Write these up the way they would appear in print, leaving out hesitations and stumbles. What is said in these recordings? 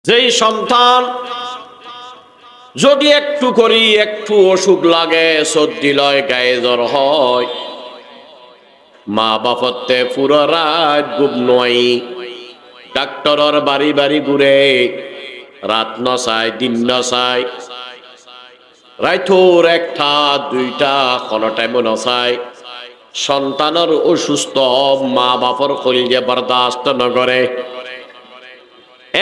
যেই সন্তান যদি একটু অসুখ লাগে, সর্দি লয়, গায়ে জ্বর হয়, মা বাপতে পুরো রাত ঘুম নয়, ডাক্তরর বাড়ি বাড়ি ঘুরে, রাত নসায় দিন নসায়, রাইথোর একটা দুইটা কোনো টাইম নসায়, সন্তানের অসুস্থ মা বাপর কলিজে বরদাস্ত নগরে।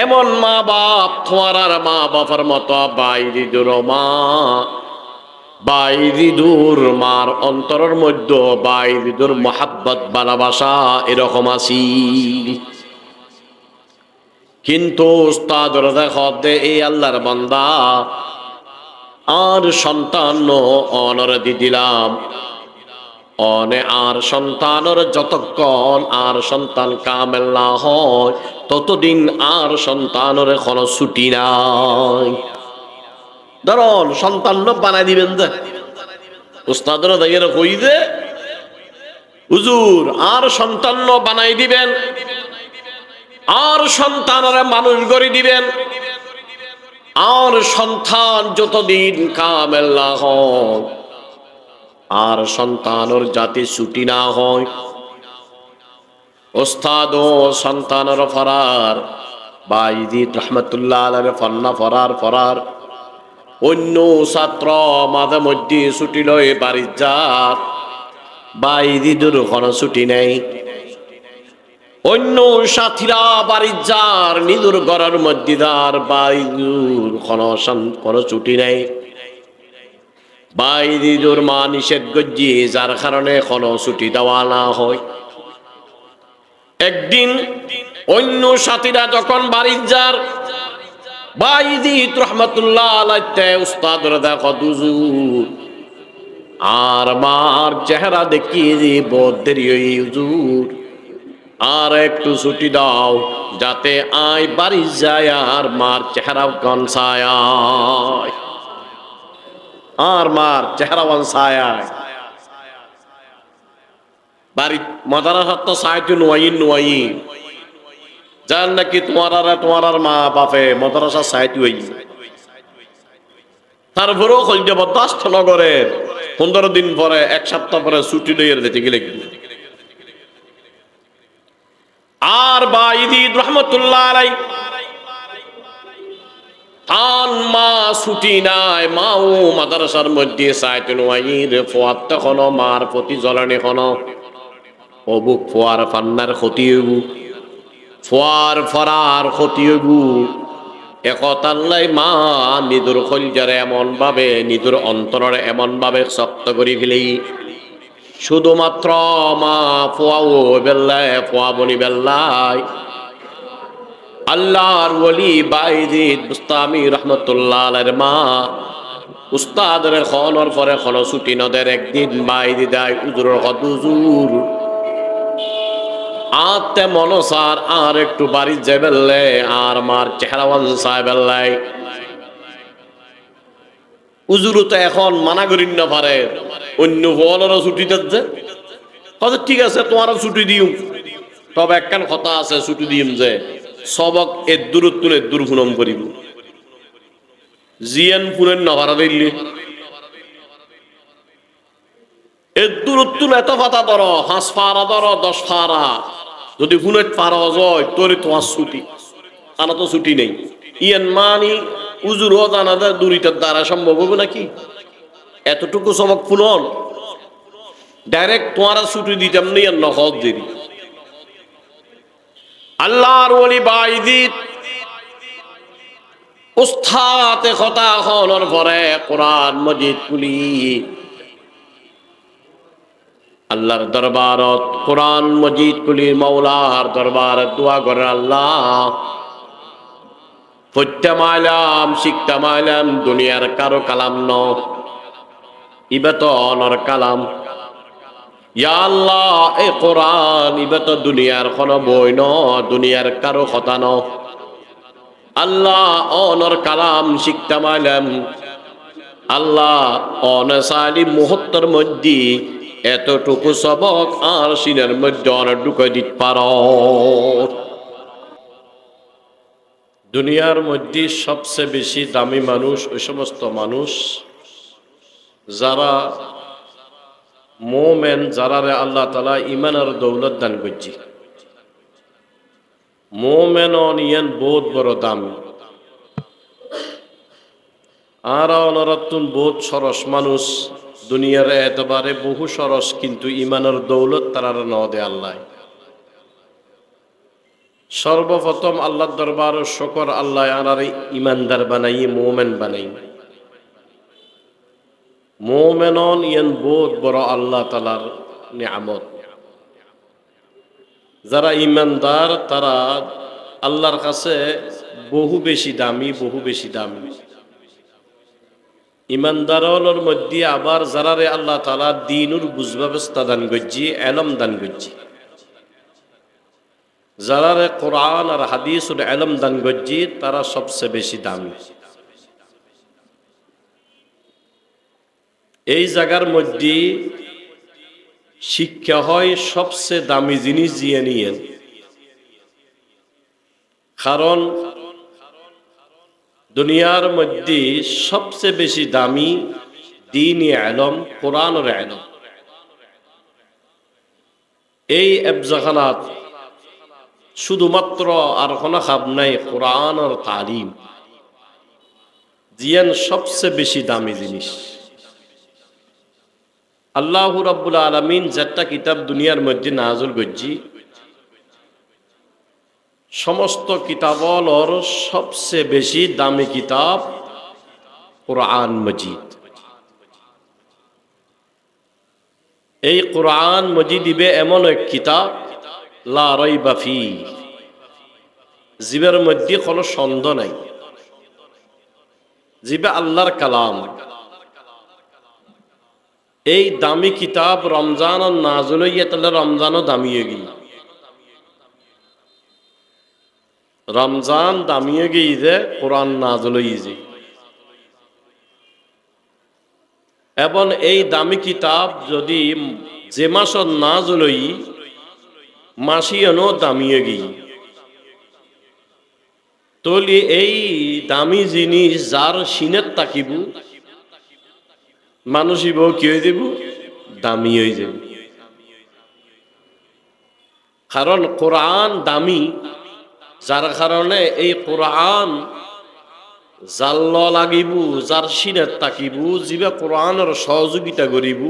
এমন মা বাপ তোমার আর মা বাবার মতো বাইরি দূর মা, বাইরি দূর মার অন্তরের মধ্যে বাইরি দূর মহাব্বত ভালোবাসা এরকম আছি। কিন্তু উস্তাদর দেখো দে এই আল্লাহর বান্দা আর সন্তান অনর দি দিলাম, অনে আর সন্তানের যতক্ষণ আর সন্তান কামেল না হয় ততদিন আর সন্তানের কোনো ছুটি নাই। ধরুন সন্তান বানাই দিবেন যে উস্তাদরা দাঁড়িয়ে কই যে হুজুর আর সন্তান বানাই দিবেন, আর সন্তানরা মানুষ গড়ে দিবেন, আর সন্তান যতদিন কামেল না হয় আর সন্তানের জাতি ছুটি না হয়। ওস্তাদ ও সন্তানের ফরার বাইজিদ রহমতুল্লাহ আলাইহির ফন্না ফরার অন্য ছাত্র মাঝে মধ্যে ছুটি লয় বাড়ি যার, বাইজিদের কোনো ছুটি নেই। অন্য সাথীরা বাড়ি যার, নিজের ঘরের মধ্যে যার, বাইজুর কোনো ছুটি নেই। বাইজিদুর মা নিষেধ গজ্জি, যার কারণে কোনো ছুটি দেওয়া না হয়। একদিন অন্য সাথীরা যখন বাড়ি যার, বাইজিদ রহমতুল্লাহ আলাইহি উস্তাদর দেখো হুজুর আর মার চেহারা দেখিয়ে যে বদেরি হুজুর আর একটু ছুটি দাও যাতে আয় বাড়ি যায় আর মার চেহারাও কনসায়, আর মার চেহারা কনসায় বাড়ি মাদারাসা তো সাইতু নোয়াই যার নাকি তোমার মা বাপে মাদারাসা সাইতু তারপরেও কলজে বরদাস্ত নগরের 15 দিন পরে, এক সপ্তাহ পরে ছুটি লইয়ে যেতে গেলে আর বাইজিদ রহমতুল্লাহ আলাইহি তান মা ছুটি নাই, মাও মাদ্রাসার মধ্যে সাইতুন ওয়াইর ফোয়াত তখন মার প্রতি জ্বলনে কোন অবুক ফোয়ার ফান্নার ক্ষতি হইব, ফোয়ার ফরার ক্ষতি হইব। একতাল্লাই মা নিজের কলজারে এমন ভাবে, নিজের অন্তরের এমন ভাবে শক্ত করে ফেলি, শুধুমাত্র মা ফোয়াও বেল্লায় ফোয়া বনি বেল্লায় আল্লাহর ওলি বাইজিদ বুস্তামি রহমতুল্লাহ আলাইহির মা উস্তাদের খনর পরে খন ছুটি নদের। একদিন বাইজিদ আই হুজুরের হুজুর আতে মনসার আর একটু বাড়ি যাবেলে আর মার চেহারা ওয়ানসায় বেল্লাই হুজুর তো এখন মানা করিন না পারে, অন্য বলেরও ছুটি দিচ্ছে। কত ঠিক আছে তোমারও ছুটি দিও, তবে একখান কথা আছে ছুটি দিম যে সবক এর দূর ফুনম করিব, জিয়ান ফুনের নভারা দিল্লি এর দূরত্ব এত ফাতা ধর 5 ফারা ধর 10 ফারা, যদি ফুনের পারা যায় তোর তোমার ছুটি, আনা তো ছুটি নেই। ইয়ান মানি উজুর ও জানা যায় দূরিতার দ্বারা সম্ভব হবে নাকি? এতটুকু সবক ফুনন ডাইরেক্ট তোমার ছুটি দিতাম না, ইয়ান নহক দেরি। আল্লাহর ওলি বাইজিদ উস্তাতে কথা হওয়ার পরে কোরআন মজিদ খুলি আল্লাহর দরবারত, কোরআন মজিদ খুলি মাওলার দরবারত দোয়া করে, আল্লাহ পড়তাম শিখতাম দুনিয়ার কারো কালাম ন, ইবাত অনর কালাম। ইয়া আল্লাহ এই কোরআন ইবাত দুনিয়ার কোন বই ন, দুনিয়ার কারো কথা ন। আল্লাহ অনর কালাম শিখতাম আল্লাহ অনসালি মুহূর্তের মধ্যে এতটুকু সবক আর সিনের মধ্যে অনেক ঢুকে দিতে পারো। দুনিয়ার মধ্যে সবচেয়ে বেশি দামি মানুষ ওই সমস্ত মানুষ যারা মোমেন, যারা আল্লাহ তাআলা ঈমান আর দৌলত দান করছে। মোমেন অনিয়ন বহুত বড় দাম। আর অনরাতুন বহুত সরস মানুষ, দুনিয়ার এতবারে বহু সরস, কিন্তু ঈমানের দৌলত তারা ন দে আল্লাহ। সর্বপ্রথম আল্লাহর দরবার শুকর, আল্লাহ আনার ইমানদার বানাই, মোমেন বানাই। মোমেনন ইয়ান বহুত বড় আল্লাহ তাআলার নিয়ামত। যারা ইমানদার তারা আল্লাহর কাছে বহু বেশি দামি, বহু বেশি দামি। ইমানদারের মধ্যে আবার যারারে আল্লাহ তাআলা দ্বীনুর বুঝ ব্যবস্থা দান করছি, এলম দান করছি, যারারে কোরআন আর হাদিসের এলম দান করছি, তারা সবচেয়ে বেশি দামি। এই জায়গার মধ্যে শিক্ষা হয় সবচেয়ে দামি জিনিস দিয়ে নিয়ে। কারণ দুনিয়ার মধ্যে সবচেয়ে বেশি দামি দ্বীনি ইলম, কোরআনের ইলম। এই এফজাখানাত শুধুমাত্র আর কোনো খাব নাই, কোরআনের তালিম জিয়ান সবচেয়ে বেশি দামি জিনিস। আল্লাহ রাব্বুল আলামিন যেটা কিতাব দুনিয়ার মধ্যে নাযিল করছি, সমস্ত কিতাবর সবচেয়ে বেশি দামি কিতাব কোরআন মজিদ। এই কোরআন মজিদ ইবে এমন এক কিতাব লা রাইবা ফি, জীবের মধ্যে কোনো সন্দেহ নাই, জীবে আল্লাহর কালাম। এই দামি কিতাব রমজান নাযিল হইয়া, তাহলে রমজানও দামি হয়ে গেল। রমজান দামি হয়ে গিয়ে যে কোরআন নাযিল হইছে। এবং এই দামি কিতাব যদি যে মাসত নাযিল হই, মাসিয়ানো দামি হয়ে গিয়ে, তাহলে এই দামি জিনিস যার সিনের তাকিব, মানুষই বউ কি হয়ে যাব, দামি হয়ে যাবে। কারণ কোরআন দামি, যার কারণে এই কোরআন জাল্ল লাগিব, যার সিনের তাকিব, যিবা কোরআনের সহযোগিতা করিব,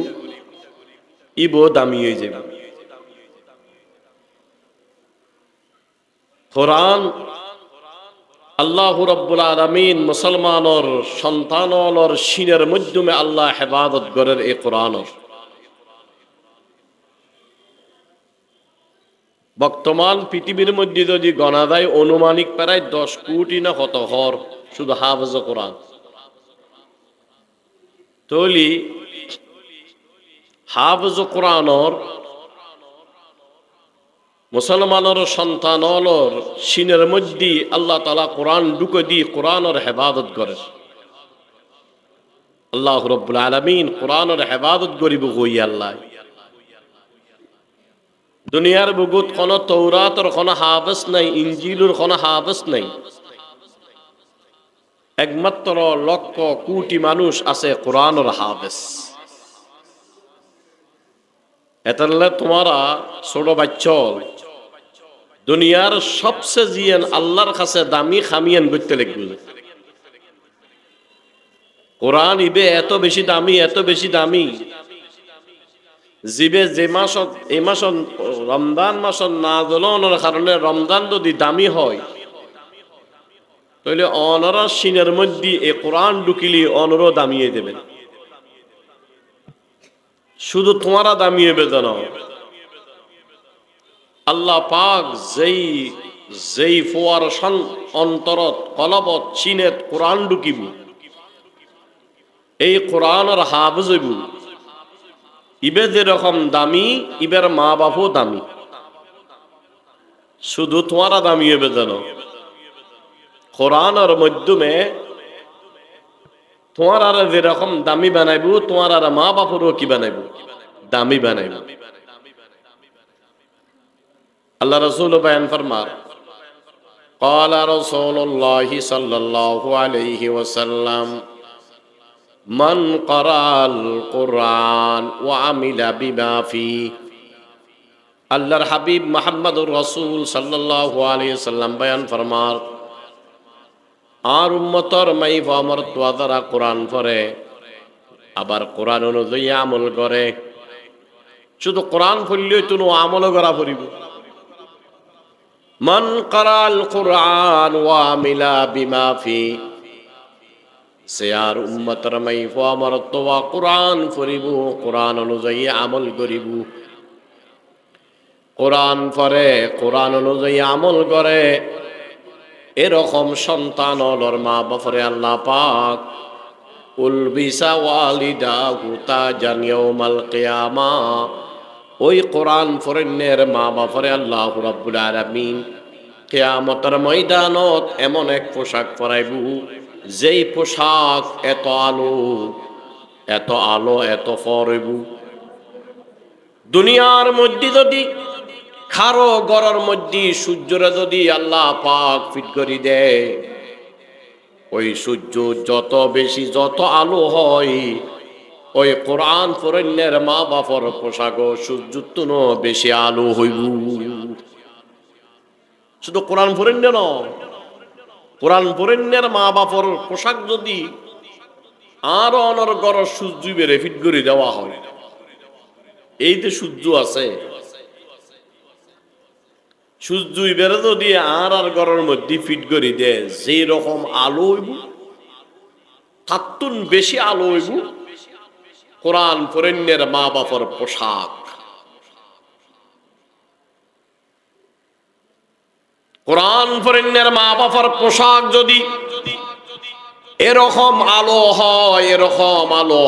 ইব দামি হয়ে যাবে। কোরআন আল্লাহ রাব্বুল আলামিন মুসলমানের সন্তানর সিনের মাধ্যমে আল্লাহ হেফাজত করেন। এই কোরআনের বর্তমান পৃথিবীর মধ্যে যদি গণা যায়, অনুমানিক প্রায় 10 কোটি না কত হর শুধু হাফেজ কোরআন। তাহলে হাফেজ কোরআনর মুসলমানের সন্তানর সিনের মধ্যে আল্লাহ তাআলা কোরআন ঢুকে দিয়ে কোরআনের হেফাজত করে। আল্লাহ রাব্বুল আলামিন কোরআনের হেফাজত করিব কই আল্লাহ। দুনিয়ার বুকুত কোনো তৌরাতর কোনো হাফেজ নাই, ইনজিলের কোনো হাফেজ নাই। একমাত্র লক্ষ কোটি মানুষ আছে কোরআনের হাফেজ। এতালে তোমারা ছোট বাচ্চা দুনিয়ার সবচেয়ে জিয়ান আল্লাহর কাছে দামি খামিয়ান করতে লাগবে। কোরআন ইবে এত বেশি দামি, এত বেশি দামি, জিবে যে মাসত এই মাসত রমজান মাসত নাযিলের কারণে রমজান যদি দামি হয়, তাহলে অনরা সিনের মধ্যে এই কোরআন ঢুকিলে অনরও দামিয়ে দেবেন। শুধু তোমারা দামিয়ে বেদন, আল্লাহ পাক যেই ফোয়ার অন্তরত কলবত চীনত কোরআন ঢুকিব, এই কোরআনের হাফেজ হইব, ইবে যেরকম দামি, ইবের মা বাপও দামি। শুধু তোমারা দামি হবে যেন কোরআনের মাধ্যমে তোমার আর যেরকম দামি বানাইব, তোমার আর মা বাপরও কি বানাইব, দামি বানাইব। আল্লাহ রাসূল বয়ান ফরমার, قال رسول الله صلى الله عليه وسلم من قرأ القرآن وعمل بما فيه আল্লাহর হাবিব মুহাম্মদুর রাসূল সাল্লাল্লাহু আলাইহি সাল্লাম বয়ান ফরমার আর উম্মতর মাইফা আমার তোয়াদারা কোরআন পড়ে আবার কোরআন অনুযায়ী আমল করে শুধু কোরআন পড়লেই তো আমল করা পড়িব মান কারাল কোরআন ওয়া আমিলা বিমা ফি সে আর উম্মতর মাইফা আমার তোয়া কোরআন পড়িব কোরআন অনুযায়ী আমল করিব কোরআন পড়ে কোরআন অনুযায়ী আমল করে এরকম সন্তান অলর মা বাপরে আল্লাহ পাক উলবিসা ওয়ালিদাহু তাজান ইয়াউমাল কিয়ামা ওই কোরআন পড়েনের মা বাপরে আল্লাহ রাব্বুল আলামিন কিয়ামতের ময়দানত এমন এক পোশাক পরাইব যেই পোশাক এত আলো এত ফরইব দুনিয়ার মধ্যে যদি খারো গড়ের মধ্যে সূর্যরে যদি আল্লাহ পাক ফিট করে দেয় ওই সূর্য যত বেশি যত আলো হয় ওই কোরআন পড়েনের মা বাপর পোশাক সূর্য তুনো বেশি আলো হইব শুধু কোরআন পড়েন না কোরআন পড়েনের মা বাপর পোশাক যদি আর অনর গড় সূর্য বেড়ে ফিট করে দেওয়া হয় এই যে সূর্য আছে সূর্যই বেড়ে যদি আর ঘরের মধ্যে ফিট করে দেয় যেই রকম আলো হইব তাতুন বেশি আলো হইব কোরআন পড়েনের মা বাপর পোশাক কোরআন পড়েনের মা বাপর পোশাক যদি এরকম আলো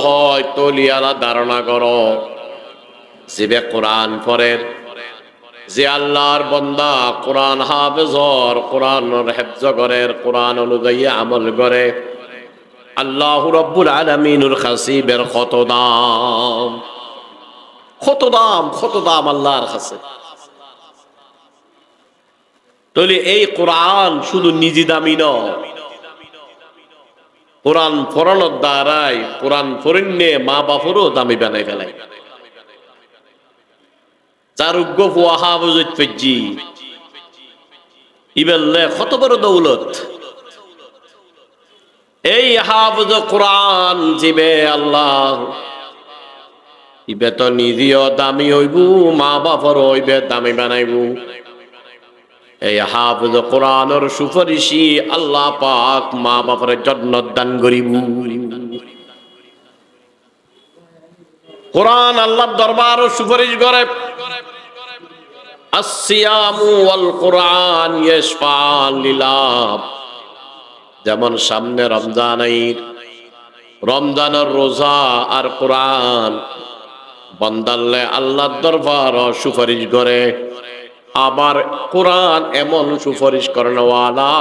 হয় তলিয়ালা ধারণা করো যে কোরআন পড়েন যে আল্লাহর বান্দা কোরআন হাফেজর কোরআনের হেফজ করে কোরআন অনুযায়ী আমল করে আল্লাহ রাব্বুল আলামিনুর হাসিবের কত দাম আল্লাহর কাছে তাহলে এই কোরআন শুধু নিজি দামি নয় কোরআন পড়ানোর দ্বারাই কোরআন পড়িনে মা বাপরও দামি বানাই ফেলায় চারুজ্ঞ ফুয়া হাফেজত ফেজি ইবেললে কত বড় দৌলত এই হাফেজ কোরআন জিবে আল্লাহ ইবে তো নিজেও দামি হইব মা বাপর হইবে দামি বানাইব এই হাফেজ কোরআনের সুপারিশি আল্লাহ পাক মা বাপর জান্নাত দান করিব কোরআন আল্লাহর দরবারও সুপারিশ করে আসসিয়ামু ওয়াল কোরআন ইয়াশফাআন লিলাহ যেমন সামনে রমজানের রোজা আর কোরআন বান্দাল্লে আল্লাহর দরবার সুপারিশ করে আবার কোরআন এমন সুপারিশ করেনওয়ালা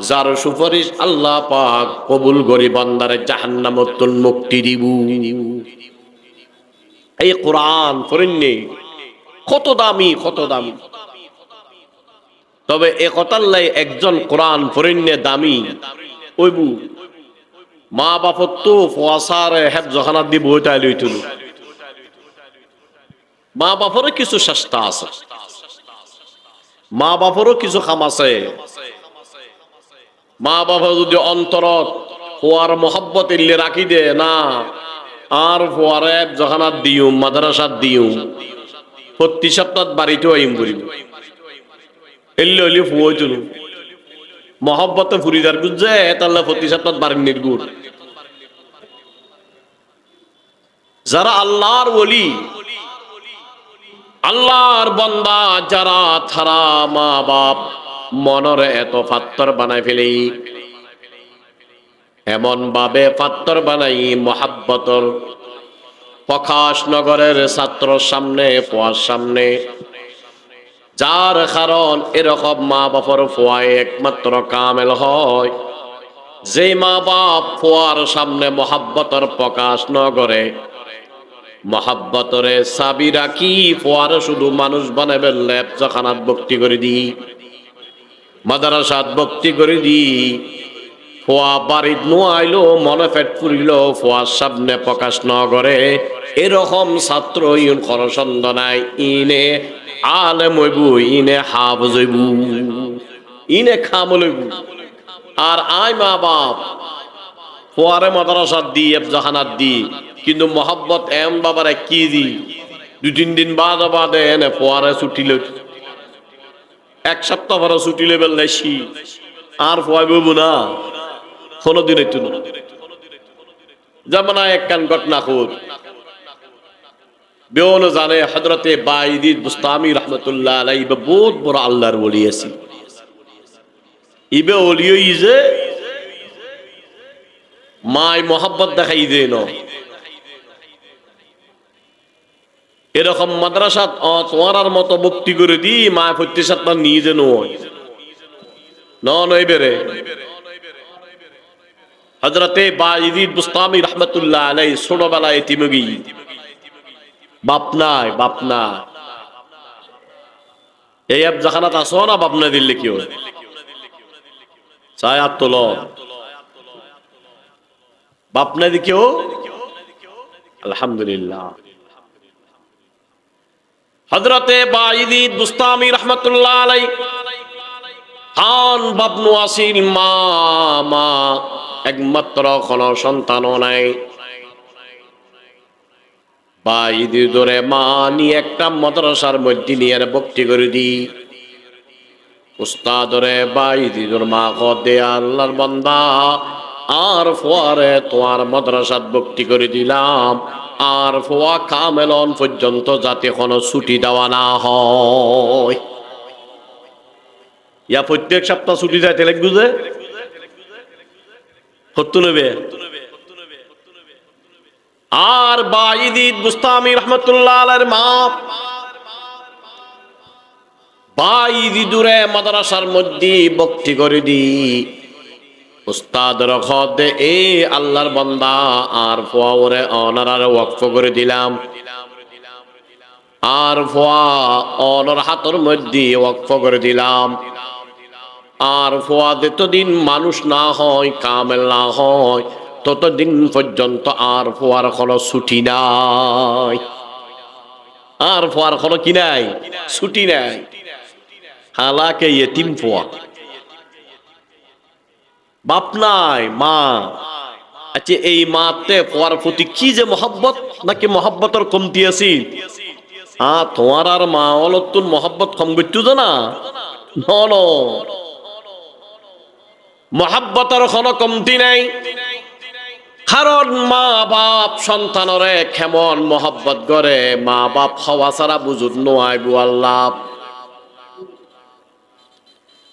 যার সুপারিশ আল্লাহ পাক কবুল করি বান্দারে জাহান্নামত মুক্তি দিব এই কোরআন পড়েননি কত দামি তবে এ কথাল্লাই একজন কোরআন পড়েননে দামি ওইবু মা বাপত তো ফোয়াসার হেফজখানা দিব ওইটাই লইতুল মা বাপরও কিছু চেষ্টা আছে মা বাপরও কিছু কাম আছে মা বাবা যদি অন্তরত ফোয়ার মহব্বত ইল্লে রাখি দে না আর ফোয়ার হেফজখানা দিও মাদ্রাসাত দিও প্রতি সপ্তাহ বাড়িতেও আইম করিব এলে হইলে ফুয়াই তুলু মহব্বতে ফুরিদার বুঝছে তাহলে প্রতি সপ্তাহ বাড়ির নির্গুণ যারা আল্লাহর ওলি আল্লাহর বান্দা যারা থারা মা বাপ মনরে এত পাত্তর বানাই ফেলি এমন ভাবে পাত্তর বানাই মহাব্বতর প্রকাশ নগরের ছাত্র সামনে ফোয়ার সামনে যার কারণ এরকম মা বাপর ফোয়ায় একমাত্র কামেল হয় যে মা বাপ ফোয়ার সামনে মহাব্বতর প্রকাশ নগরে মহাব্বতরে চাবি রাখি ফোয়ারে শুধু মানুষ বানাবে লেপ জখানাত ভক্তি করে দি মাদ্রাসাত ভক্তি করে দি ফোয়া বাড়িত নো আইলো মনে পেট পুরিল ফোয়ার সামনে প্রকাশ ন করে এরকম ছাত্র ইউন খরচন্দ নাই ইনে আলেম হইবু ইনে হাফজ হইবু ইনে খামল হইবু আর আই মা বাপ ফোয়ারে মাদ্রাসাত দি এফজাহানাত দি কিন্তু মোহাব্বত এম বাবারে কি দি 2-3 দিন বাদে এনে ফোয়ারে ছুটি লই এক সপ্তাহ পরে ছুটি লেবেল লাইছি আর ফোয়াই বইবো না কোনদিন একটু না যেমন এক কান ঘটনা খুদ বেওনো জানে হযরতে বাইদিদ বুস্তামি রহমতুল্লাহ আলাইহি বহুত বড় আল্লাহর ওলি আছে ইবে ওলিও ইজে মাই মোহাব্বত দেখাই দে ন এরকম মাদ্রাসাত তোমার মতো ভক্তি করে দি মা প্রতিষ্ঠাত নিজে নয় নয় বেরে হযরতে বাইদিদ বুস্তামি রহমতুল্লাহ আলাইহি ছোটবেলায় এতিমগি বাপ নাই এই আব জাহানাত আসো না বাপ না দিল্লি কেউ চাই আত্মল বাপ না দি কেউ আলহামদুলিল্লাহ হযরতে বাইদিদ বুস্তামি রহমতুল্লাহ আলাইহি খান বাবনু আসিল মা একমাত্র কোন সন্তান নাই বাইদিদরে মা নিয়ে একটা মাদ্রাসার মধ্যে নিয়ে ভক্তি করে দি উস্তাদরে বাইদিদর মা কদে আল্লাহর বান্দা আর ফোয়ারে তোমার মাদ্রাসাত ভক্তি করে দিলাম আর ফোয়া কামেলন পর্যন্ত যাতে কোনো ছুটি দেওয়া না হয় ইয়া প্রত্যেক সপ্তাহ ছুটি যাইতে লাগবে যে সত্য নেবে আর বাইদিদ বুস্তামি রহমতুল্লাহ আলাইহির মা বাইদিদুরে মাদ্রাসার মধ্যে ভক্তি করে দি উস্তাদ রখদে এ আল্লাহর বান্দা আর ফোয়া ওরে অনারারে ওয়াকফ করে দিলাম আর ফোয়া অনর হাতের মধ্যে ওয়াকফ করে দিলাম আর ফোয়া যতদিন মানুষ না হয় কামেল না হয় ততদিন পর্যন্ত আর ফোয়ার কোনো ছুটি নাই আর ফোয়ার কোনো কি নাই ছুটি নাই হালাকে ইয়েতিম ফোয়া বাপ নাই মা আচ্ছা এই মাতে ফোয়ার প্রতি কি যে মহব্বত নাকি মহব্বতের কমতি আছে তোমার আর মা অলতুন মহব্বত কম করতো না ন মহব্বতের কোনো কমতি নাই কারণ মা বাপ সন্তানরে কেমন মহব্বত করে মা বাপ হওয়া ছাড়া বুঝুত নোয়াইব আল্লাহ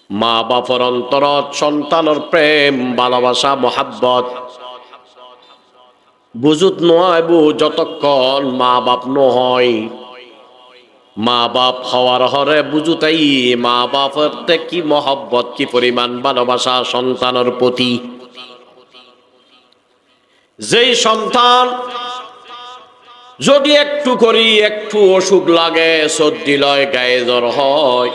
মা বাপর অন্তরত সন্তানের প্রেম ভালোবাসা মহাব্বত বুঝুত নোয়াইব যতক্ষণ মা বাপ নহয় মা বাপ হওয়ার হরে বুঝুতাই মা বাপের কি মহব্বত কি পরিমাণ ভালোবাসা সন্তানের প্রতি যেই সন্তান যদি একটু করি একটু অসুখ লাগে সর্দি লয় গায়ে জ্বর হয়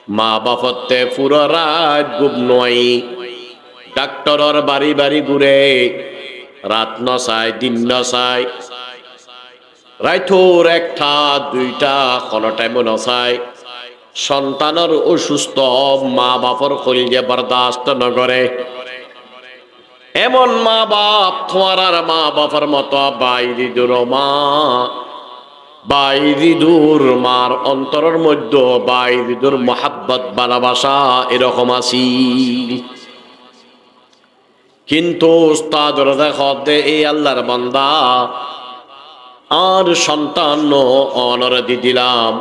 মা বাপতে পুরো রাত গুব নয় ডাক্তরের বাড়ি বাড়ি ঘুরে রাত নসায় দিন নসায় রাইথোর একটা দুইটা কোনো টাইমও নসায় সন্তানের অসুস্থ মা বাপর কলিজে বরদাস্ত নগরে এমন মা বাপ তোমার আর মা বাপের মতো বাইদিদুর মা বাইদিদুর মার অন্তরের মধ্যে বাইদিদুর মহাব্বত ভালোবাসা এরকম আছি কিন্তু উস্তাদর দেখো দে এই আল্লাহর বান্দা আর সন্তান অনর দি দিলাম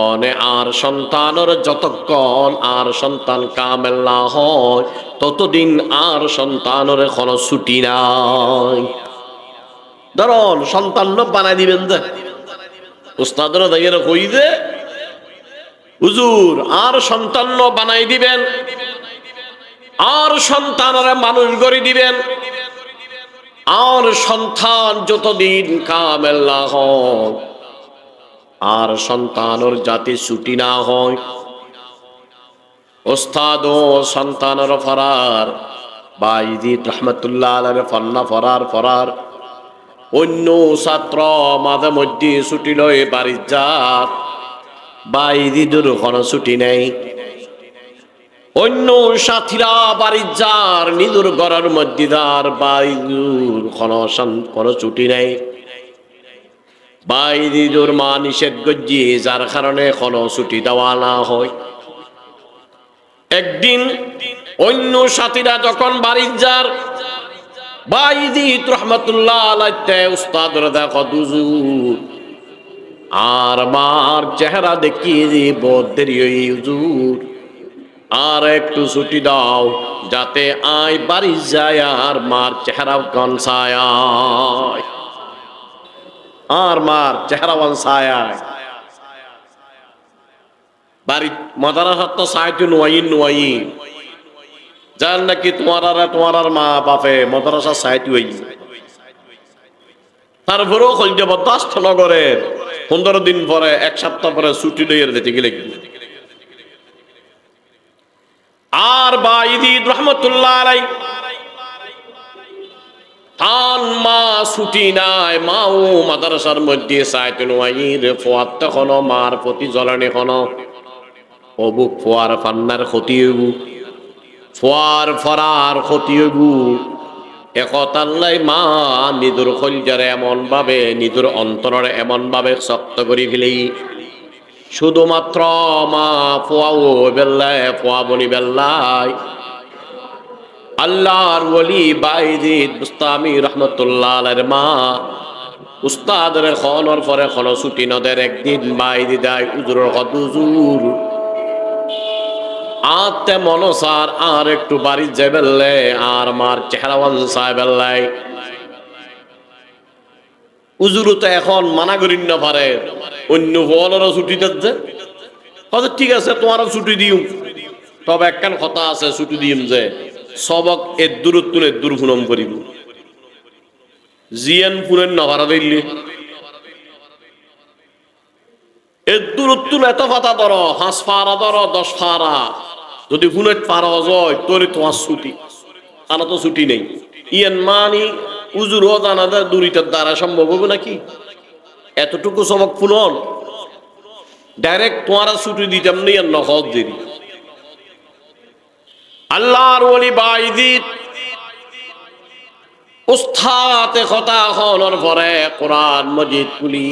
অনে আর সন্তানের যতক্ষণ আর সন্তান কামেল না হয় ততদিন আর সন্তানের কোনো ছুটি নাই ধরুন সন্তান বানাই দিবেন যে উস্তাদরা দাঁড়িয়ে কই যে হুজুর আর সন্তান বানাই দিবেন আর সন্তানের মানুষ গড়ি দিবেন আর সন্তান যতদিন কামেল না হয় আর সন্তানের যাতে ছুটি না হয় ওস্তাদ ও সন্তানের ফরার, বাইজিদ রহমতুল্লাহ আলাইহির ফন্না ফরার অন্য ছাত্র মাঝে মধ্যে ছুটি লয় বাড়ির যার, বাইজিদুর কোনো ছুটি নেই। অন্য সাথীরা বাড়ির যার, নিজের ঘরের মধ্যে যার, বাইজিদুর কোনো ছুটি নেই। বাইজিদুর মা নিষেধ করছে, যার কারণে কোনো ছুটি দেওয়া না হয়। একদিন অন্য সাথীরা যখন বাড়ির যার, বাইজিদ রহমতুল্লাহ আলাইহি উস্তাদরে দেখো হুজুর, আর মার চেহারা দেখিয়ে যে বহুত দেরি হই হুজুর, আর একটু ছুটি দাও যাতে আয় বাড়ি যায় আর মার চেহারা কনসায়, আর মার চেহারা কনসায়। বাড়ি মাদারাসাত তো সাইতু নুয়াইন যার নাকি তোমার আর মা বাপে মাদ্রাসা সাইতু হই, তারপরেও কলজে বরদাস্ত নগরের 15 দিন পরে, 1 সপ্তাহ পরে ছুটি লইয়ে দিতে গেলে আর বাইজিদ রহমতুল্লাহ আলাইহি তান মা ছুটি নাই, মাও মাদ্রাসার মধ্যে সাইতুন ওয়াইর ফুয়াত তখন মার প্রতি জ্বলনি খন অবুক ফুয়ার ফান্নার ক্ষতিগু, ফুয়ার ফরার ক্ষতিগু। একতাল্লাই মা নিদুর কলজারে এমন ভাবে, নিদুর অন্তরে এমন ভাবে শক্ত করে ফেলি, শুধুমাত্র মা ফুয়াও বেল্লায়, ফুয়া বনি বেল্লায় আল্লাহর ওলি বাইজিদ বুস্তামি রহমতুল্লাহ আলাইহির মা উস্তাদের খনর পরে খন ছুটি নদের। একদিন বাইজি দেয় উজুরের কত হুজুর, আতে মনসার আর একটু বাড়ি যাবেলে, আর মার চেহারা ওয়ানসায় বেল্লাই উজুর তো এখন মানা করিন না পারে, অন্য বলেরও ছুটি দিচ্ছে। হয়তো ঠিক আছে তোমারও ছুটি দিও, তবে একখান কথা আছে ছুটি দিম যে সবক এর দূরত্ব দূর ফুনম করিব, জিয়ান ফুরেন নভারা দিল্লি এর দূরত্ব এত ফাতা ধরো, 5 ফারা ধরো 10 ফারা, যদি ফুনের পারা যায় তোরে তোমার ছুটি, আনা তো ছুটি নেই। ইয়ান মানি উজুর ও জানা যায় দূরিতার দ্বারা সম্ভব হবে নাকি? এতটুকু সবক ফুনন ডাইরেক্ট তোমার ছুটি দিতাম না, ইয়ান নহজ দেরি। আল্লাহর ওলি বাইজিদ উস্তাতে কথা হওয়ার পরে কোরআন মজিদ খুলি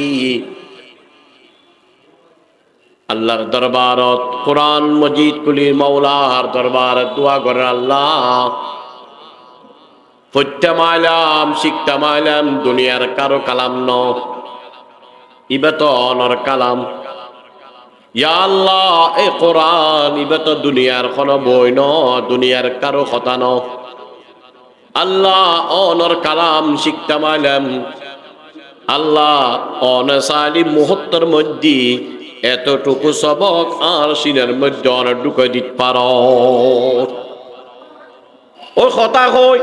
আল্লাহর দরবারত, কোরআন মজিদ খুলি মাওলার দরবারত দোয়া করে, আল্লাহ পড়তামাইলাম শিখতামাইলাম দুনিয়ার কারো কালাম ন, ইবা তো অনর কালাম। ইয়া আল্লাহ এ কোরআন ইবা তো দুনিয়ার কোনো বই ন, দুনিয়ার কারো কথা ন। আল্লাহ অনর কালাম শিখতামাইলাম, আল্লাহ অনসালি মুহূর্তের মধ্যে এতটুকু সবক আর সিনের মধ্যে অনেক ঢুকে দিতে পারো। ওই কথা কই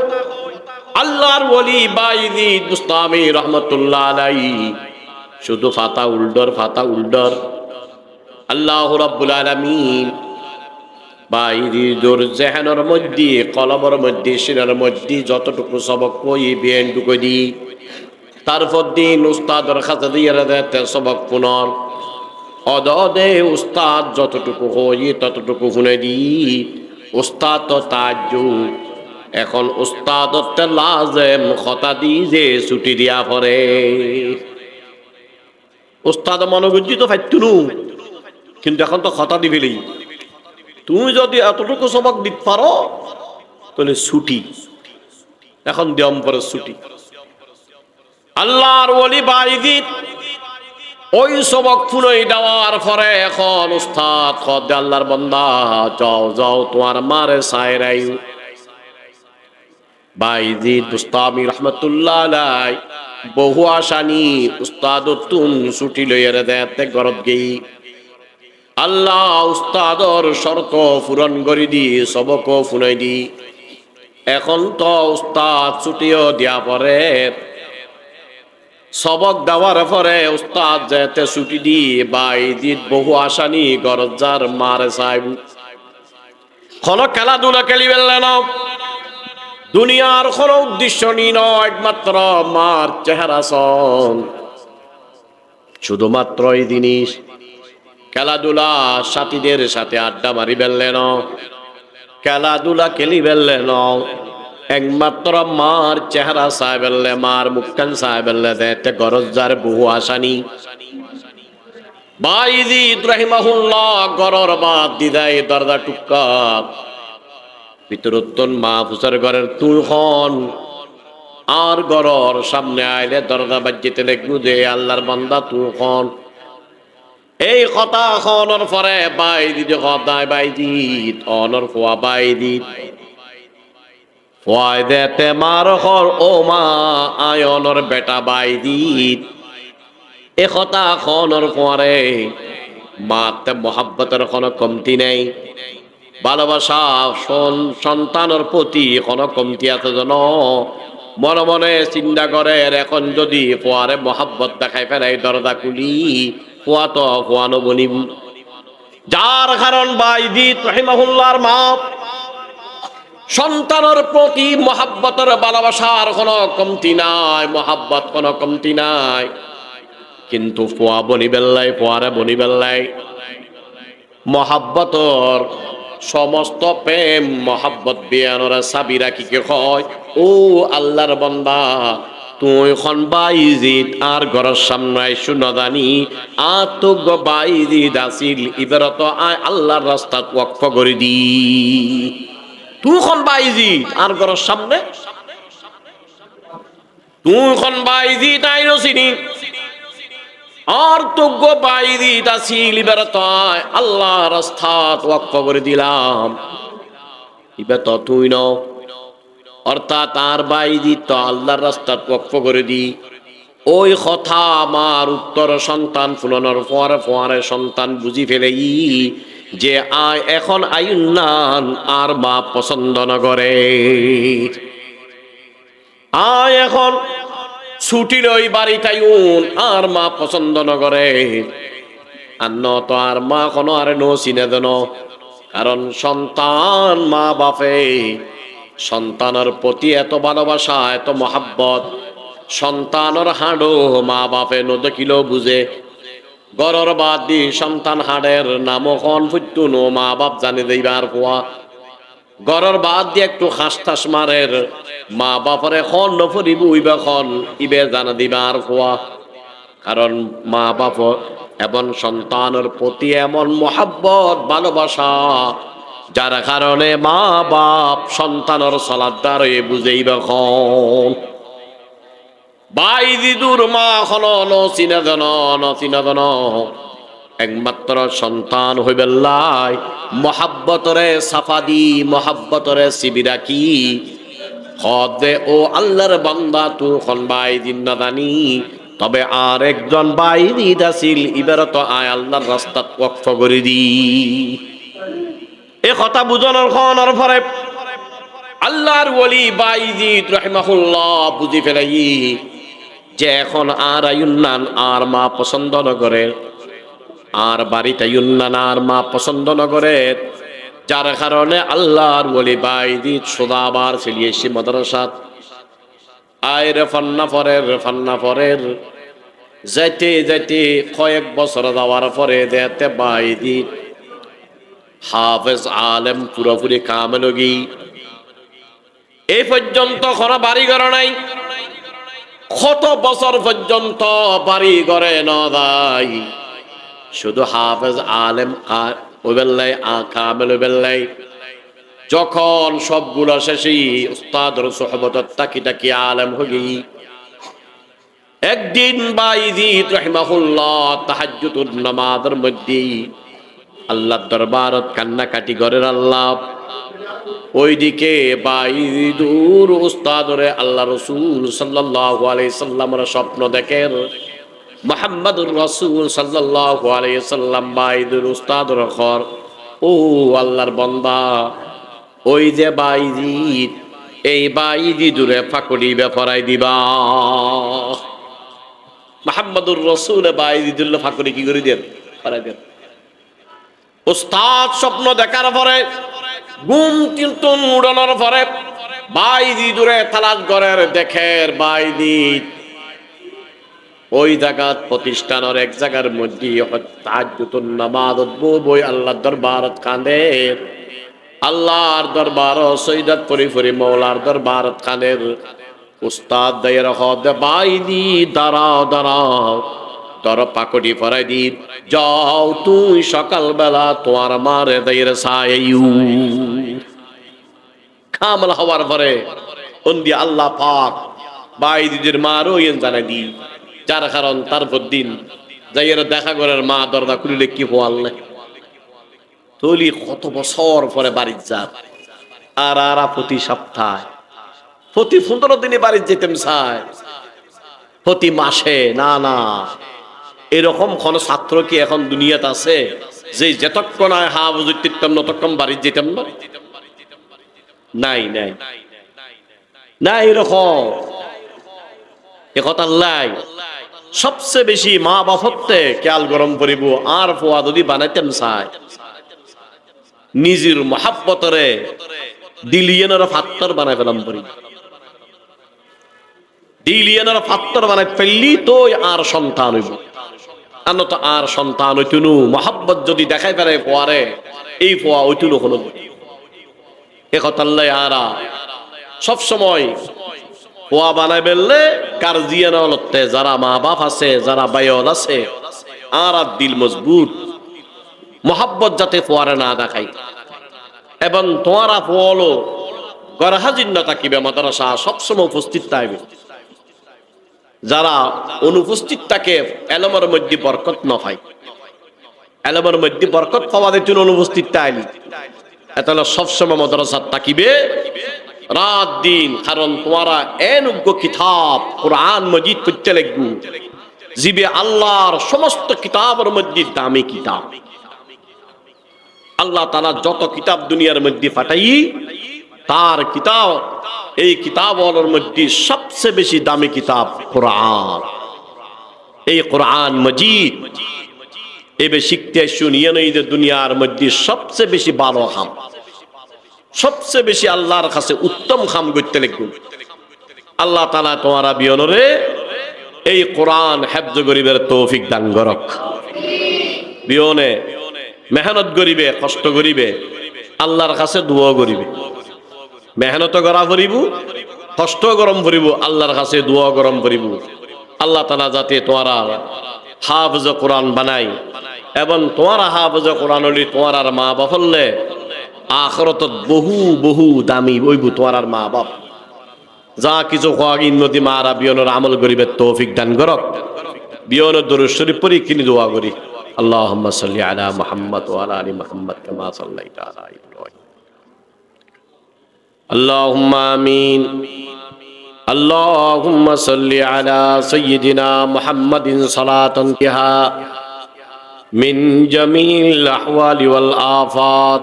আল্লাহর ওলি বাইজিদ বুস্তামি রহমতুল্লাহ আলাইহি শুধু ফাতা উল্ডর আল্লাহ রাব্বুল আলামিন বাইজিদুর জেহেনের মধ্যে, কলবের মধ্যে, সিনের মধ্যে যতটুকু সবক কই বেন ঢুকে দি, তারপর দিন উস্তাদের কাছে দিয়ে দেতে সবক পুনর অদে উস্তাদ যতটুকু হই ততটুকু শুনে দি। উস্তাদ তো তাজ্জুব, এখন উস্তাদত লাজেম কথা দি যে ছুটি দিয়া পরে, উস্তাদ মনোবুদ্ধি তো ফাইতুনু, কিন্তু এখন তো কথা দিবেলি। তুমি যদি এতটুকু সবক দিতে পারো তাহলে ছুটি, এখন দিয়ম পরে ছুটি। আল্লাহর ওলি বাইজিদ ওই সবক ফুলই দেওয়ার পরে এখন উস্তাদ খদ আল্লাহর বান্দা যাও তোমার মারে সায়রাই। বাইজিদ বুস্তামি রহমতুল্লাহ আলাইহি বহু আসানি উস্তাদ তুন ছুটি লইয়া দেতে গরত গেই, আল্লাহ উস্তাদর শর্ত পূরণ করে দি, সবক ফুনাই দি। এখন তো উস্তাদ ছুটিও দিয়া পরে, সবক দেওয়ার পরে উস্তাদ যেতে ছুটি দি বাইজিদ বহু আসানি গরজার মারে সাহেব কোনো খেলাধুলা খেলিবেন না, দুনিয়ার কোনো উদ্দেশ্য নিন, একমাত্র মার চেহারা সন, শুধুমাত্র এই জিনিস। খেলাধুলা সাথীদের সাথে আড্ডা মারি বেললেন, খেলাধুলা খেলি বেললেন, একমাত্র মার চেহারা চাই বেললে, মার মুখখান চাই বেললে দেতে গরজ যার বহু আসানি। বাইজিদ রাহিমাহুল্লাহ গরর বাদ দিদাই দরজা টুক্কা ভিতরুত্তন মা ফুসার ঘরের তুলখন আর গরর সামনে আইলে দরজা বাজ্যিতে লেগু যে আল্লাহর বান্দা তুলখন। এই কথা খনর পরে বাইদিদ কথায় বাইদিদ অনর ফোয়া বাইদিদ ফয় দেতে মার হর ও মা আয়নর বেটা বাইদিদ। এ কথা খনর পরে মাতে মহাব্বতের কোনো কমতি নেই, ভালোবাসা সন্তানের প্রতি কোনো কমতি আছে যেন মনে মনে চিন্তা করে। এখন যদি ফোয়ারে মহাব্বত দেখাই ফেলাই দরজা খুলি ফোয়া তো ফোয়ানো বনিব, যার কারণ বাইজিদ রাহিমাহুল্লাহর মা সন্তানের প্রতি মহাব্বতের ভালোবাসার কোনো কমতি নাই, মহাব্বত কোনো কমতি নাই। কিন্তু ফোয়া বনি বেল্লাই, ফোয়ারে বনি বেল্লাই মহাব্বতর সমস্ত প্রেম মহাব্বত বিয়ানোরা সাবিরা কি কে হয়, ও আল্লাহর বান্দা তুই খন বাইজিদ আর ঘরের সামনে শুনে জানি আর তো বাইজিদ আসিল ইবারত আয় আল্লাহর রাস্তা ওয়াকফ করে দি। তুই খন বাইজিদ আর ঘরের সামনে, তুই খন বাইজিদ আই রসিনি আর তোগ্য বাইদিত আসিল ইবারত আয় আল্লাহ রাস্তা ওয়াকফ করে দিলাম, ইবার তো তুই ন অর্থাৎ আর বাইদিত তো আল্লাহর রাস্তা ওয়াকফ করে দি। ওই কথা আমার উত্তর সন্তান ফুলানোর ফোয়ারে ফোয়ারে সন্তান বুঝি ফেলেই যে আয় এখন আইনান আর মা পছন্দ না করে, আয় এখন ছুটির ওই বাড়িটাইউন আর মা পছন্দ না করে, আর ন তো আর মা কোনো আর নো চিনে দেন। কারণ সন্তান মা বাপে সন্তানের প্রতি এত ভালোবাসা এত মহাব্বত, সন্তানের হাড়ো মা বাপে ন দেখিলেও বুঝে। গরর বাদ দি সন্তান হাড়ের নামও খন ফুটুন মা বাপ জানে দেইবার পোয়া, গরর বাদ দিয়ে একটু হাসতাস মারের মা বাপরে খন নফরিব উইবে খন ইবে জানা দিবার পোয়া। কারণ মা বাপ এবং সন্তানের প্রতি এমন মহাব্বত ভালোবাসা, যার কারণে মা বাপ সন্তানের সলাদ দ্বারে বুঝেইবে খন বাইদিদুর মা খন নচিনা জন নচিনা জন একমাত্র সন্তান হইবেল্লাই মহাব্বতরে সাফাদি মহাব্বতরে শিবিরা কি হদে ও আল্লাহর বান্দা তু খন বাইদিন না জানি, তবে আর একজন বাইদিদ আসিল ইবার তো আয় আল্লাহর রাস্তাত ওয়াকফ করে দি। এ কথা বুঝানোর খনার পরে আল্লাহর ওলি বাইদিদ রাহিমাহুল্লাহ বুঝি ফেলাই যে এখন আর আয়ুন্নান আর মা পছন্দ না করে, আর বাড়িতে ইউন্নান আর মা পছন্দ না করে, যার কারণে আল্লাহর ওলি বাইদিদ সদাবার চলিয়েছি মাদ্রাসাত আয়রে ফান্না পরের যাইতে যাইতে কয়েক বছর যাওয়ার পরে দেতে বাইদিদ হাফেজ আলেম পুরোপুরি কামেলগি। এই পর্যন্ত কোনো বাড়ি ঘর নাই, কত বছর পর্যন্ত বাড়ি ঘরে ন যায়, শুধু হাফেজ আলেম ওবেল্লাই কামেল ওবেল্লাই। যখন সবগুলো শেষই উস্তাদর সোহবতত তাকি তাকি আলেম হগি। একদিন বাইদিদ রাহিমাহুল্লাহ তাহাজ্জুদের নামাজের মধ্যে আল্লাহর দরবারত কান্নাকাটি করেন আল্লাহ। ওইদিকে বাইদুর উস্তাদরে আল্লাহ রাসূল সাল্লাল্লাহু আলাইহি সাল্লামের স্বপ্ন দেখেন। মুহাম্মদুর রাসূল সাল্লাল্লাহু আলাইহি সাল্লাম বাইদুর উস্তাদর খর, ও আল্লাহর বান্দা ওই যে বাইদিদ, এই বাইদিদুরে ফাকড়ি বেফরাই দিবা। মুহাম্মদুর রাসূল বাইদিদুল্লাহ ফাকড়ি কি করে দেন, ফরাই দেন। উস্তাদ স্বপ্ন দেখার পরে ঘুম কিন্তু উড়ানোর পরে বাইদি দূরে তালাশ ঘরের দেখের বাইদি ওই জায়গাত প্রতিষ্ঠানের এক জায়গার মধ্যে তাহাজ্জুদুন নামাজ বই আল্লাহর দরবারত কাঁদে আল্লাহর দরবার সৈয়দাত পরিফরি মৌলার দরবারত কাঁদের উস্তাদ দায়ের হদ বাইদি দাঁড়াও দাঁড়াও তোর পাকড়ি ফরাই দি যাও তুই সকালবেলা তোমার মারে দায়ের সাইয়ু কামল হওয়ার পরে অন্দি আল্লাহ পাক বাইদিদের মারও ইয়েন জানাই দি যার কারণ তারপর দিন যাইয়ের দেখা করার মা দরজা খুলিলে কি হওয়াল না তলি কত বছর পরে বাড়ির যা আর প্রতি সপ্তাহে প্রতি 15 দিনে বাড়ির যেতেম চাই প্রতি মাসে না না এরকম কোন ছাত্র কি এখন দুনিয়াতে আছে যে যতক্ষণ হা বুঝিতাম ততক্ষণ বাড়ির যেতাম না নাই নাই না এরকম একথা লাই সবচেয়ে বেশি মা বাপতে খেয়াল গরম করিব আর ফোয়া যদি বানাইতেন চাই নিজের মহাব্বতরে দিলিয়নের ফাত্তর বানাই ফেলাম পরি দিলিয়নের ফাত্তর বানাই ফেললি তো আর সন্তান হইব তো আর সন্তান হইতুনু মহাব্বত যদি দেখাই ফেলে ফোয়ারে এই ফোয়া হইতুনু হলো একতাল্লাই আরা সবসময় ফোয়া বানাই ফেললে গার্জিয়ানতে যারা মা বাপ আছে যারা বায়ল আছে আর দিল মজবুত মহাব্বত যাতে ফোয়ারে না দেখাই এবং তোমারা ফলো গরহাজির না থাকিবে মাদ্রাসা সবসময় উপস্থিত থাকবে যারা অনুপস্থিত থাকে এলমের মধ্যে বরকত না পায় এলমের মধ্যে বরকত পাওয়াদের জন্য অনুপস্থিত তাইলি এতলা সবসময় মাদ্রাসা থাকিবে রাত দিন কারণ তোমারা এনুগ্য কিতাব কোরআন মজিদ করতে লাগবো জিবে আল্লাহর সমস্ত কিতাবের মধ্যে দামি কিতাব আল্লাহ তাআলা যত কিতাব দুনিয়ার মধ্যে পাঠাই তার কিতাব এই কিতাবের মধ্যে সবচেয়ে বেশি দামি কিতাব কোরআন এই কোরআন মজিদ এবে শিখতে শুনিয়ে নই যে দুনিয়ার মধ্যে সবচেয়ে বেশি ভালো খাম সবচেয়ে বেশি আল্লাহর কাছে উত্তম খাম করতে লাগবে আল্লাহ তাআলা তোমারা বিয়নরে এই কোরআন হেফজ গরিবের তৌফিক দান করক বিয়নে মেহনত করিবে কষ্ট করিবে আল্লাহর কাছে দোয়া করিবে মেহনত করা করিব কষ্ট গরম করিব আল্লাহর কাছে দোয়া গরম করিব আল্লাহ তাআলা যাতে তোরা হাফেজ কোরআন বানাই এবং তোরা হাফেজ কোরআন হলি তোরার মা বাপ হলে আখিরাতত বহু বহু দামি হইব তোরার মা বাপ যা কিছু খোয়াগিন নদী মারা বিয়নের আমল করিবে তৌফিক দান করক বিয়নের দরুদ শরীফ পড়ি কিনি দোয়া করি আল্লাহুম্মা সাল্লি আলা মুহাম্মদ ওয়া আলা আলি মুহাম্মদ কামা সাল্লাইতা আলা ইব্রাহিম আল্লাহুম্মা আমিন আল্লাহুম্মা সাল্লি আলা সাইয়্যিদিনা মুহাম্মাদিন সালাতান তিহা মিন জামিল আহওয়ালি ওয়াল আফাত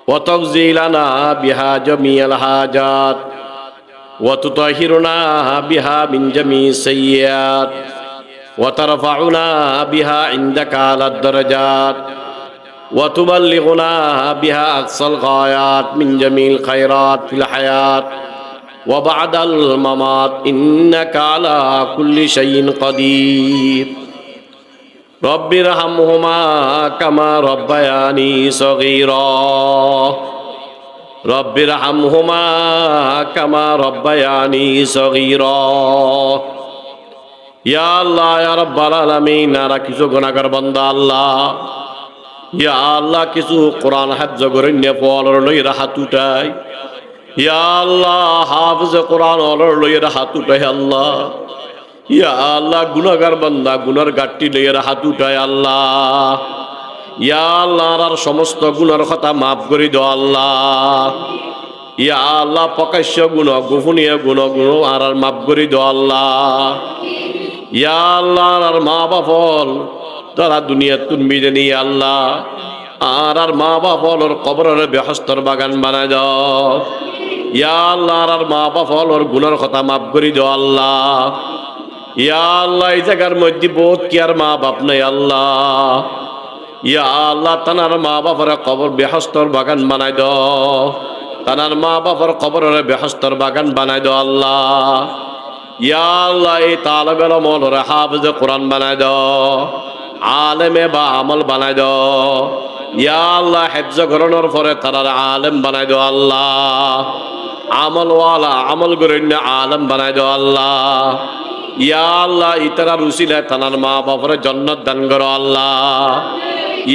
ওয়া তাগজিলানা বিহা জামিল হাজাত ওয়া তুতাহিরুনা বিহা মিন জামি সাইয়্যাত وترفعنا بها عندك على الدرجات وتبلغنا بها أقصى الغايات من جميع الخيرات في الحياة وبعد الممات إنك على كل شيء قدير رب ارحمهما كما ربياني صغيرا رب ارحمهما كما ربياني صغيرا ইয়া আল্লাহ ইয়া রাব্বাল আলামিন আর কিছু গুনাহগার বান্দা আল্লাহ ইয়া আল্লাহ কিছু কোরআন হাফজ করে নে পড়র লই রাহাত উঠাই ইয়া আল্লাহ হাফজ কোরআন অলর লই রাহাত উঠাই আল্লাহ ইয়া আল্লাহ গুনাহগার বান্দা গুনার গাট্টি লই রাহাত উঠাই আল্লাহ ইয়া আল্লাহ আর সমস্ত গুনার কথা maaf করে দাও আল্লাহ ইয়া আল্লাহ প্রকাশ্য গুনাহ গোপনীয় গুনাহ আর maaf করে দাও আল্লাহ ইয়া আল্লাহ আর মা বাপল তারা দুনিয়া তুমি জানি আল্লাহ আর মা বাপলর কবরের বেহস্তর বাগান বানায় দাও ইয়া আল্লাহ আর মা বাপলর গুনার কথা maaf করে দাও আল্লাহ ইয়া আল্লাহ এই জায়গার মধ্যে বহুত কি আর মা বাপ নাই আল্লাহ ইয়া আল্লাহ তানার মা বাবার কবর বেহস্তর বাগান বানাই দাও, তানার মা বাবার কবরের বেহস্তর বাগান বানাই দাও আল্লাহ। ইয়া আল্লাহ এই তালেবে ইলমের হাফেজ কোরআন বানাই দাও, আলেমে বা আমল বানাই দাও। ইয়া আল্লাহ হেফজ করানোর পরে তারার আলেম বানাই দাও আল্লাহ, আমলওয়ালা আমল গরিন্য আলেম বানাই দাও আল্লাহ। ইয়া আল্লাহ ইতারার উসিলায় তানার মা বাবার জান্নাত দান করো আল্লাহ।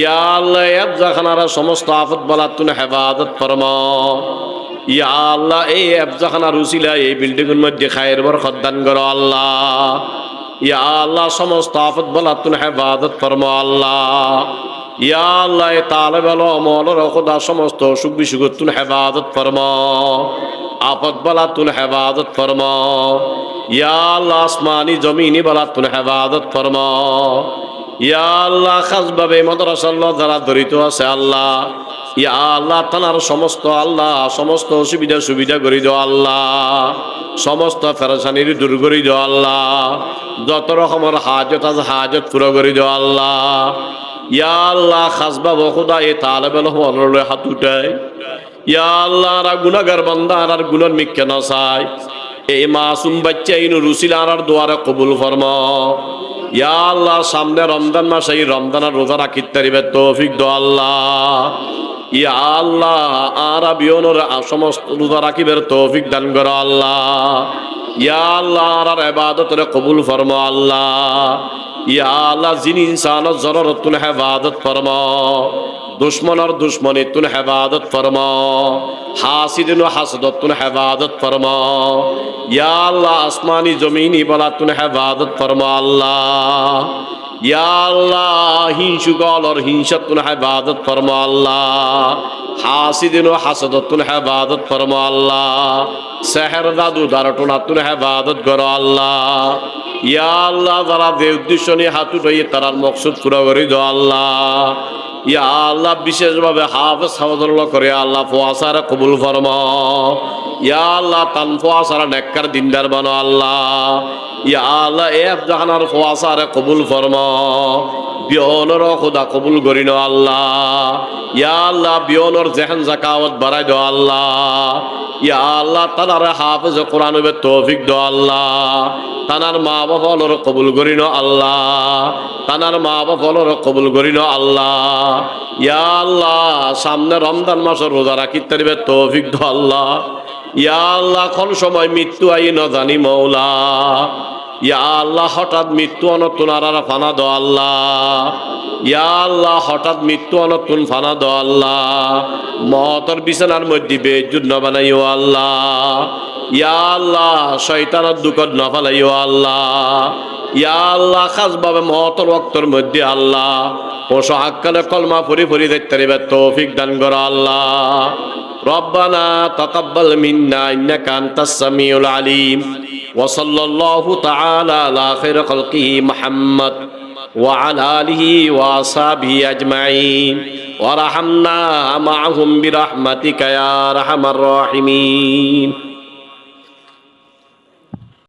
ইয়া আল্লাহ এফজাখানার সমস্ত আফত বালা তুমি হেফাজত ফরমাও। ইয়া আল্লাহ এই এফজাখানার উসিলায় এই বিল্ডিংয়ের মধ্যে খায়ের বরকত দান করো আল্লাহ। ইয়া আল্লাহ সমস্ত আফত বালা তুমি হেফাজত ফরমাও আল্লাহ। ইয়া আল্লাহ এ তালেব ইলমের খোদা সমস্ত অসুখ বিসুখ তুমি হেফাজত ফরমাও, আফত বালা তুমি হেফাজত ফরমাও। ইয়া আল্লাহ আসমানি জমিনি বালা তুমি হেফাজত ফরমাও। ইয়া আল্লাহ খাসভাবে মাদ্রাসাল্লাহ যারা দরিত আছে আল্লাহ, ইয়া আল্লাহ তানার সমস্ত আল্লাহ সমস্ত অসুবিধা সুবিধা করে দাও আল্লাহ, সমস্ত ফেরেশানির দূর করে দাও আল্লাহ, যত রকমের হাজত আছে হাজত পুরো করে দাও আল্লাহ। ইয়া আল্লাহ খাসভাবে খোদা এ তালেব ইলমের হাত উঠায়। ইয়া আল্লাহ আর গুনাহগার বান্দা আর গুনার মিক্কে না চায়, এই মাসুম বাচ্চা ইনু রুসিলার আর দোয়ারে কবুল ফরমাও। ইয়া আল্লাহ সামনে রমজান মাস, এই রমজানের রোজা রাখিতে পারিবে তৌফিক দাও আল্লাহ। ইয়া আল্লাহ আর বিয়নের সমস্ত রোজা রাখিবের তৌফিক দান করো আল্লাহ। ইয়া আল্লাহ আর ইবাদতের কবুল ফরমাও আল্লাহ। ইয়া আল্লাহ যিনি ইনসানের জরুরত তুল হেফাজত ফরমাও, দুশ্মনের দুশ্মনী তুল হেফাজত ফরমাও, হাসিদিন হাসদত তুল হেফাজত ফরমাও। ইয়া আল্লাহ আসমানি জমিনি বলা তুল হেফাজত ফরমাও আল্লাহ। ইয়া আল্লাহ হিংসুকলর হিংসা তুল হেফাজত ফরমাও আল্লাহ, হাসিদিন হাসদত তুল হেফাজত ফরমাও আল্লাহ, সেহের দাদু দারটনা তুল হেফাজত করো আল্লাহ। ইয়া আল্লাহ যারা যে উদ্দেশ্য নিয়ে হাত উঠাই তারার মকসুদ পুরো করে দাও আল্লাহ। ইয়া আল্লাহ বিশেষভাবে হাফেজ হাফেজুল্লাহ করে আল্লাহ ফুয়াসারে কবুল ফরমাও। ইয়া আল্লাহ তান ফুয়াসারা নেককার দিনদার বানাও আল্লাহ। ইয়া আল্লাহ এফ জাহানার ফুয়াসারে কবুল ফরমাও, বিয়নর খোদা কবুল করি নাও আল্লাহ। ইয়া আল্লাহ বিয়নর জেহেন জাকাওয়াত বাড়াই দাও আল্লাহ। ইয়া আল্লাহ তানার হাফেজ কোরআন হবে তৌফিক দাও আল্লাহ। তানার মা বাবার কবুল করি নাও আল্লাহ, তানার মা বাবার কবুল করি নাও আল্লাহ। ইয়া আল্লাহ সামনে রমজান মাসের রোজা রাখিতে পারিবে তৌফিক দাও আল্লাহ। ইয়া আল্লাহ কোন সময় মৃত্যু আই ন জানি মৌলা। ইয়া আল্লাহ হঠাৎ মৃত্যু অনতুন আর ফানা দাও আল্লাহ। ইয়া আল্লাহ হঠাৎ মৃত্যু অনতুন ফানা দাও আল্লাহ। মওতের বিছানার মধ্যে বেইজ্জত না বানাইও আল্লাহ। ইয়া আল্লাহ শয়তানের দুকট না ফালাইও আল্লাহ। ইয়া আল্লাহ খাসভাবে মওতের ওয়াক্তের মধ্যে আল্লাহ পশু হাক্কালে কলমা পড়ি পড়ি দেখতে পারিবে তৌফিক দান করো আল্লাহ। রব্বানা তাকাব্বাল মিন্না ইন্নাকা আনতাস সামিউল আলিম। وصلى الله تعالى على خير خلقه محمد وعلى آله وأصحابه أجمعين ورحمنا معهم برحمتك يا أرحم الراحمين.